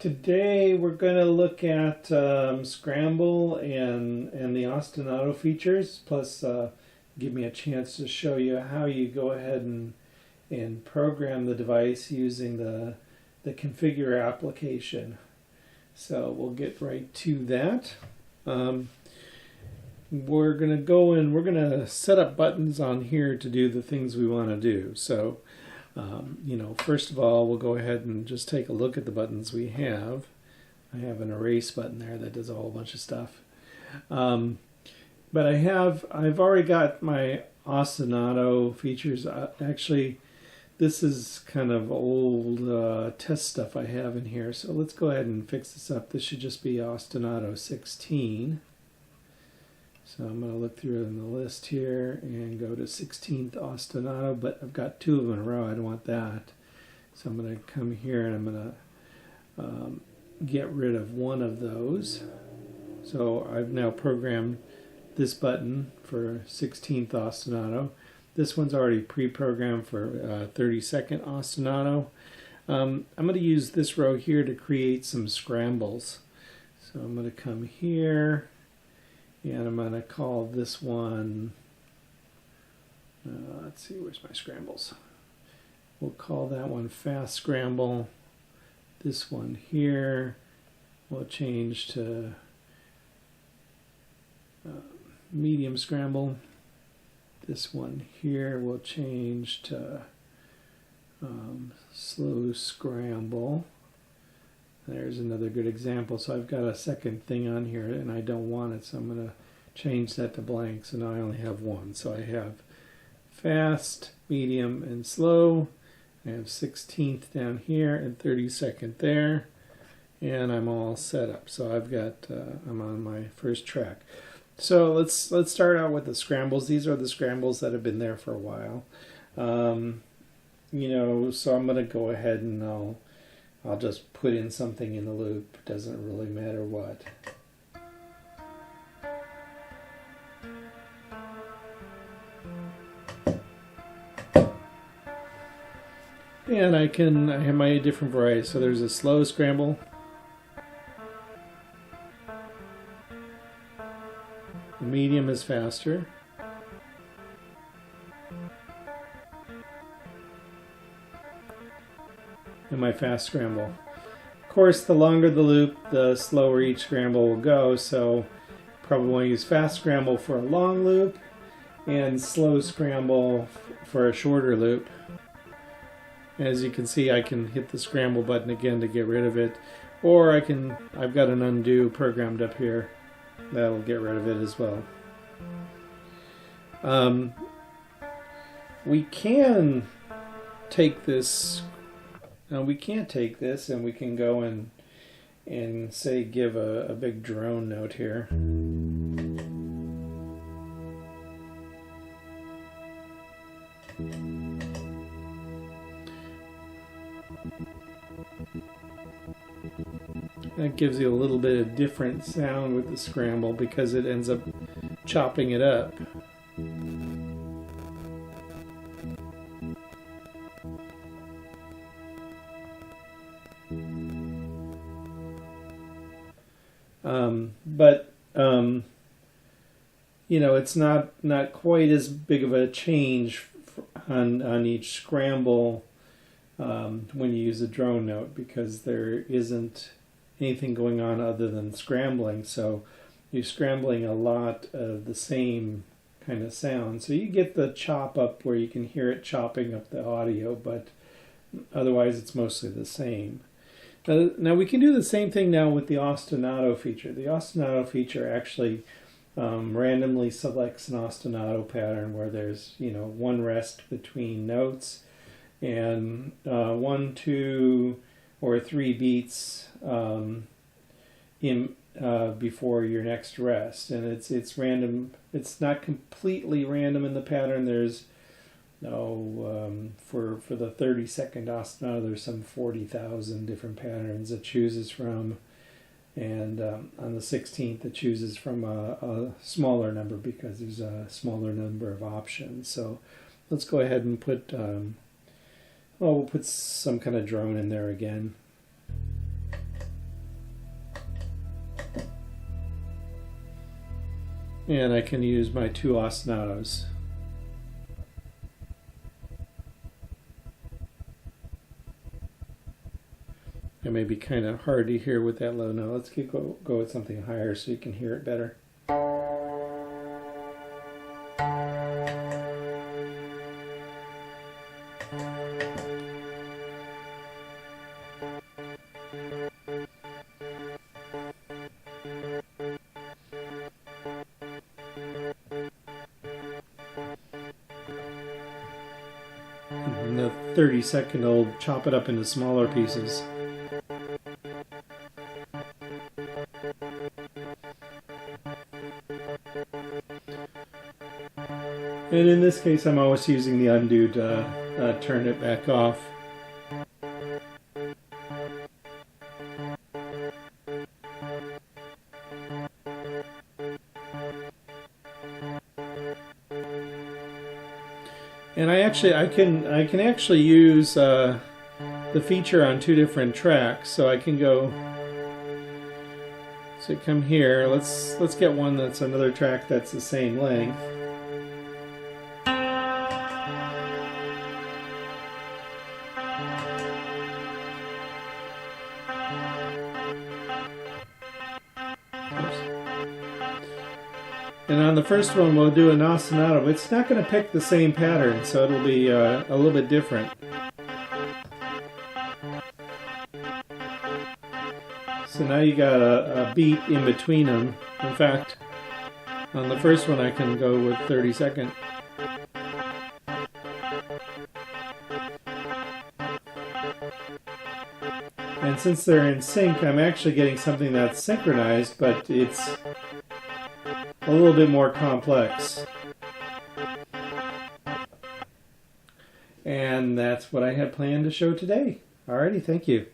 Today we're going to look at scramble and the ostinato features, plus give me a chance to show you how you go ahead and program the device using the configure application. So we'll get right to that. We're going to go in, we're going to set up buttons on here to do the things we want to do. So first of all, we'll go ahead and just take a look at the buttons we have. I have an erase button there that does a whole bunch of stuff. But I've already got my ostinato features. Actually, this is kind of old test stuff I have in here. So let's go ahead and fix this up. This should just be ostinato 16. So I'm going to look through it in the list here and go to 16th ostinato, but I've got two of them in a row. I don't want that. So I'm going to come here and I'm going to get rid of one of those. So I've now programmed this button for 16th ostinato. This one's already pre-programmed for 32nd ostinato. I'm going to use this row here to create some scrambles. So I'm going to come here. And I'm going to call this one, let's see, where's my scrambles? We'll call that one fast scramble. This one here, we'll change to medium scramble. This one here, we'll change to slow scramble. There's another good example. So I've got a second thing on here and I don't want it, so I'm going to change that to blank. So now I only have one. So I have fast, medium, and slow. I have 16th down here and 32nd there. And I'm all set up. So I've got, I'm on my first track. So let's start out with the scrambles. These are the scrambles that have been there for a while. So I'm going to go ahead and I'll just put in something in the loop. It doesn't really matter what. And I have my different varieties. So there's a slow scramble. The medium is faster. And my fast scramble. Of course, the longer the loop, the slower each scramble will go, so probably want to use fast scramble for a long loop and slow scramble for a shorter loop. As you can see, I can hit the scramble button again to get rid of it, or I've got an undo programmed up here. That'll get rid of it as well. We can take this. Now we can't take this and we can go and say give a big drone note here. That gives you a little bit of different sound with the scramble because it ends up chopping it up. It's not quite as big of a change on each scramble when you use a drone note because there isn't anything going on other than scrambling. So you're scrambling a lot of the same kind of sound. So you get the chop up where you can hear it chopping up the audio, but otherwise it's mostly the same. Now we can do the same thing now with the ostinato feature. The ostinato feature actually randomly selects an ostinato pattern where there's one rest between notes and 1, 2, or 3 beats before your next rest, and it's random. It's not completely random in the pattern. There's for the 32nd ostinato, there's some 40,000 different patterns it chooses from, and on the 16th it chooses from a smaller number because there's a smaller number of options. So let's go ahead and put we'll put some kind of drone in there again. And I can use my 2 ostinatos. It may be kind of hard to hear with that low note. Let's go with something higher so you can hear it better. And the 30-second will chop it up into smaller pieces. And in this case, I'm always using the undo to turn it back off. And I can actually use the feature on 2 different tracks, so I can go. So come here. Let's get one that's another track that's the same length. And on the first one, we'll do an ostinato. It's not going to pick the same pattern, so it'll be a little bit different. So now you got a beat in between them. In fact, on the first one, I can go with 30-second. And since they're in sync, I'm actually getting something that's synchronized, but it's a little bit more complex. And that's what I had planned to show today. Alrighty, thank you.